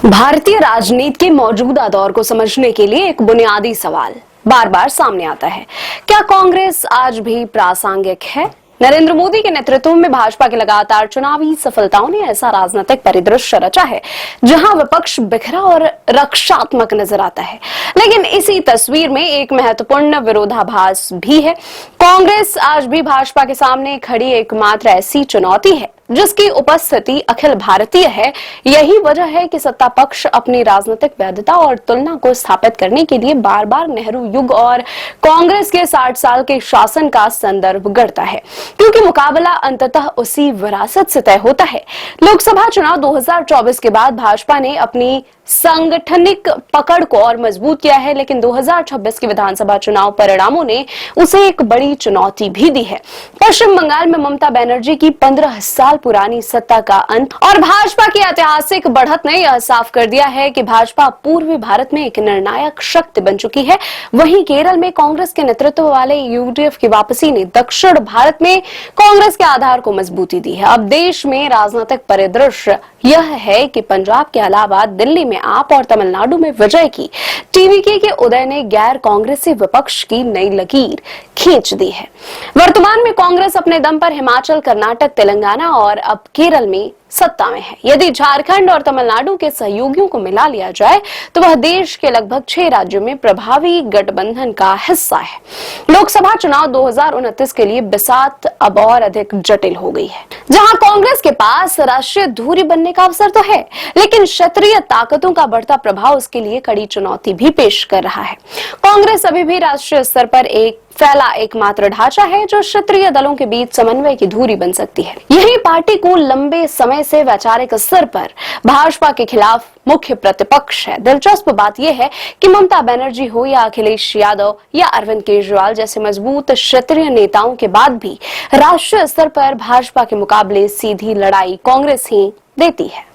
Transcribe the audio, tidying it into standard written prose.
भारतीय राजनीति के मौजूदा दौर को समझने के लिए एक बुनियादी सवाल बार बार सामने आता है। क्या कांग्रेस आज भी प्रासंगिक है? नरेंद्र मोदी के नेतृत्व में भाजपा की लगातार चुनावी सफलताओं ने ऐसा राजनीतिक परिदृश्य रचा है जहां विपक्ष बिखरा और रक्षात्मक नजर आता है। लेकिन इसी तस्वीर में एक महत्वपूर्ण विरोधाभास भी है। कांग्रेस आज भी भाजपा के सामने खड़ी एकमात्र ऐसी चुनौती है जिसकी उपस्थिति अखिल भारतीय है। यही वजह है कि सत्ता पक्ष अपनी राजनीतिक वैधता और तुलना को स्थापित करने के लिए बार बार नेहरू युग और कांग्रेस के 60 साल के शासन का संदर्भ गढ़ता है, क्योंकि मुकाबला अंततः उसी विरासत से तय होता है। लोकसभा चुनाव 2024 के बाद भाजपा ने अपनी सांगठनिक पकड़ को और मजबूत किया है, लेकिन 2026 के विधानसभा चुनाव परिणामों ने उसे एक बड़ी चुनौती भी दी है। पश्चिम बंगाल में ममता बनर्जी की 15 साल पुरानी सत्ता का अंत और भाजपा की ऐतिहासिक बढ़त ने यह साफ कर दिया है कि भाजपा पूर्वी भारत में एक निर्णायक शक्ति बन चुकी है। वहीं केरल में कांग्रेस के नेतृत्व वाले यूडीएफ की वापसी ने दक्षिण भारत में कांग्रेस के आधार को मजबूती दी है। अब देश में राजनीतिक परिदृश्य यह है कि पंजाब के अलावा दिल्ली में आप और तमिलनाडु में विजय की टीवीके के उदय ने गैर कांग्रेसी विपक्ष की नई लकीर खींच दी है। वर्तमान में कांग्रेस अपने दम पर हिमाचल, कर्नाटक, तेलंगाना और अब केरल में सत्ता में है। यदि झारखंड और तमिलनाडु के सहयोगियों को मिला लिया जाए तो वह देश के लगभग 6 राज्यों में प्रभावी गठबंधन का हिस्सा है। लोकसभा चुनाव 2029 के लिए बिसात अब और अधिक जटिल हो गई है, जहां कांग्रेस के पास राष्ट्रीय धुरी बनने का अवसर तो है, लेकिन क्षेत्रीय ताकतों का बढ़ता प्रभाव उसके लिए कड़ी चुनौती भी पेश कर रहा है। कांग्रेस अभी भी राष्ट्रीय स्तर पर एक फैला एकमात्र ढांचा है जो क्षेत्रीय दलों के बीच समन्वय की धुरी बन सकती है। यही पार्टी को लंबे समय से वैचारिक स्तर पर भाजपा के खिलाफ मुख्य प्रतिपक्ष है। दिलचस्प बात यह है कि ममता बनर्जी हो या अखिलेश यादव या अरविंद केजरीवाल जैसे मजबूत क्षेत्रीय नेताओं के बाद भी राष्ट्रीय स्तर पर भाजपा के मुकाबले सीधी लड़ाई कांग्रेस ही देती है।